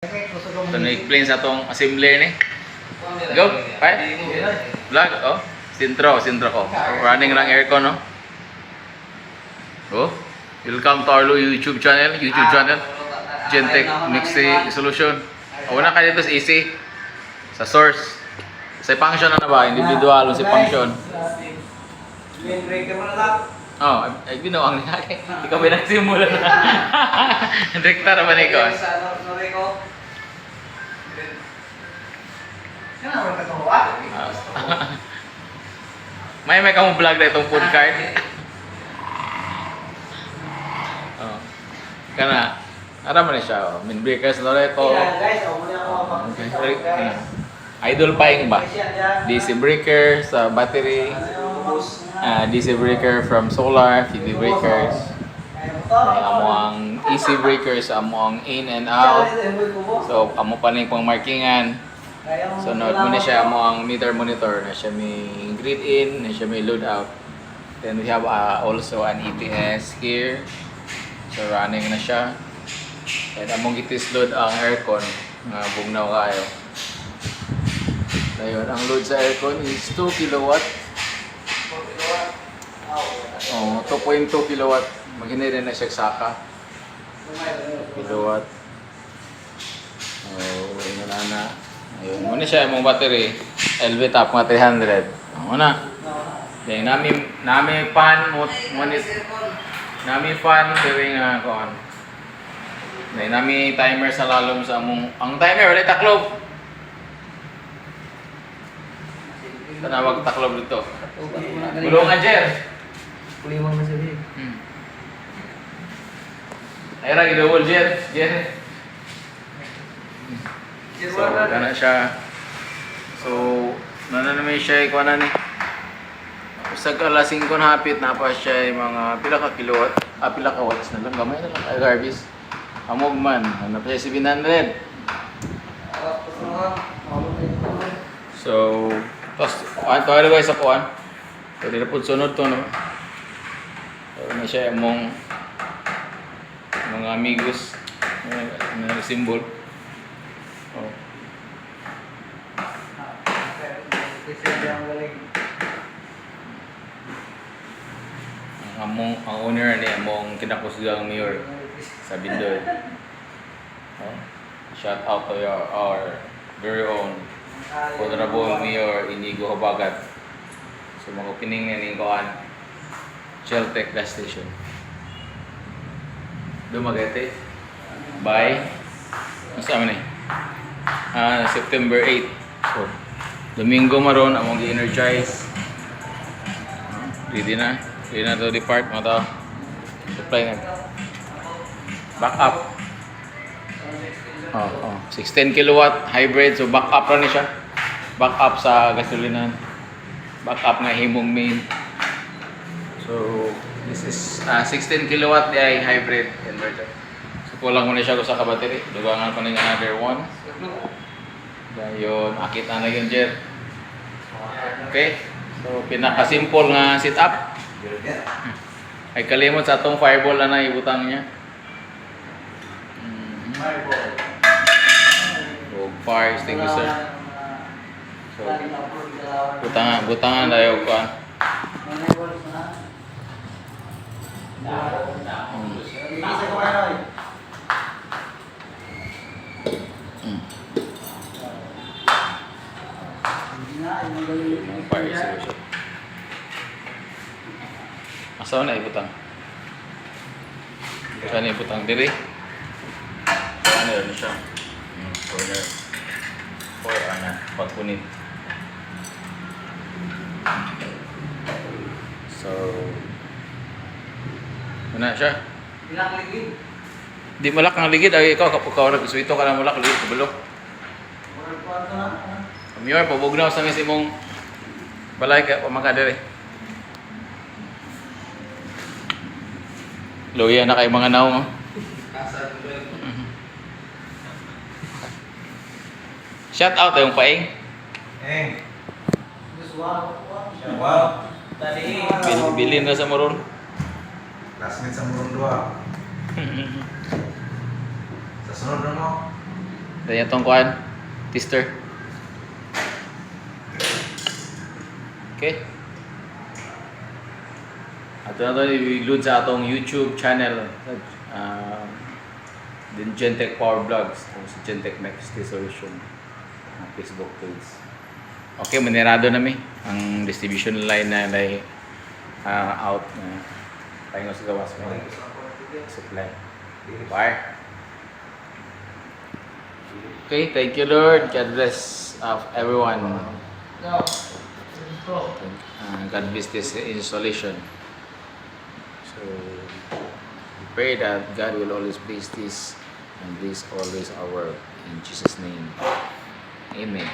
Ito na-explain sa itong assembler ni. Go! Ay! Vlog, oh. Sintro ko. Running lang aircon, no? Oh. Welcome to our YouTube channel. Gentech Mixi Solution. Una ka dito sa AC. Sa source. Sa function na ba? Individual sa function. Oh, ay ginawa ang nilaki. Ikaw ba nagsimula na? Direkta naman ikaw. May kamong vlog na itong food cart. Oh. Kana. Ara man siya. Min breakers na rin ko. Idol paing ba? DC breaker sa battery. DC breaker from solar, PV breakers. Amo ang AC breakers, amo ang in and out. So, amo pa ning pang markingan. So, note mo na siya amo ang meter monitor na siya may grid in, na siya may load out. Then we have also an ETS here. So, running na siya. And among itis load ang aircon nga bugnaw kayo. Ayun, ang load sa aircon is 2 kilowatt. Oh, 2.2 kilowatt. Maghinay rin na siya saka. Kilowatt. Oh, wala na. Ayun, muna siya yung battery. LV top mga 300. Muna. Then nami fan nami fan during kuan. Then nami timer sa lalom sa among ang timer wala taklob. Tanawag taklob dito. Bulungan Jer. Kulimang masabi. Ay ra gidawol Jer. So, kana siya. So, nananamay siya ikuha na ni. Usag alas 5 hapit na pa siya mga pila ka kilowatt. Pila ka watts na lang. Gamay na lang kay garbis. Amog man. Ano pa siya 700. So, tapos, ito guys sa kuhan. Pwede na po sunod to, no? So, na siya mong mga amigos na symbol. Oh. Ang owner ni among kinakusgang mayor sa Bindoy. Oh. Shout out to our very own Honorable Mayor Inigo Habagat. So mga opening na ning kuan Gentech gas station. Dumaguete by asa man ni? September 8. So Domingo maron among gi-energize. Ready na to depart mga tao. Supply na. Back up. 16 kilowatt hybrid, so back up ra ni siya. Back up sa gasolinan. Back up nga himong main. So this is 16 kilowatt di hybrid inverter. So kulang mo na siya sa ka-battery. Dugangan pa ning another one. Dayon akit na yun Jer. Okay. So pinaka-simple nga setup. Ay kalimot sa atong fireball na ibutang niya. Fireball. Fire extinguisher. So, butangan dayo ko. Fire extinguisher. Asa na ibutang? Saan ibutang diri? Ano yun siya? Corner. Or pagpunit. So, ano siya? Ilang ligid? Di malak ang ligid. Ay, ikaw, kapag ka nag-suito ka na malak, ligid, kabalo. Kamiyor, pabugnaw sa ngisi mong balay ka, pamakadere. Loya na kayo mga naong. Shout out yung paing. Wow. Bilin na sa moron. Classmate sa Muron 2. Sa sunod na mo. Dahil itong kuhan, tester. Okay. Ato na ito i-load sa atong YouTube channel. Din Gentech Power Vlogs o sa Gentech Next Solution Facebook page. Okay, manirado na mi ang distribution line na out na pahingo sa gawas mo supply. Bye. Okay, thank you Lord. God bless everyone. God bless this installation. So we pray that God will always bless this and bless always our work in Jesus' name. Amen.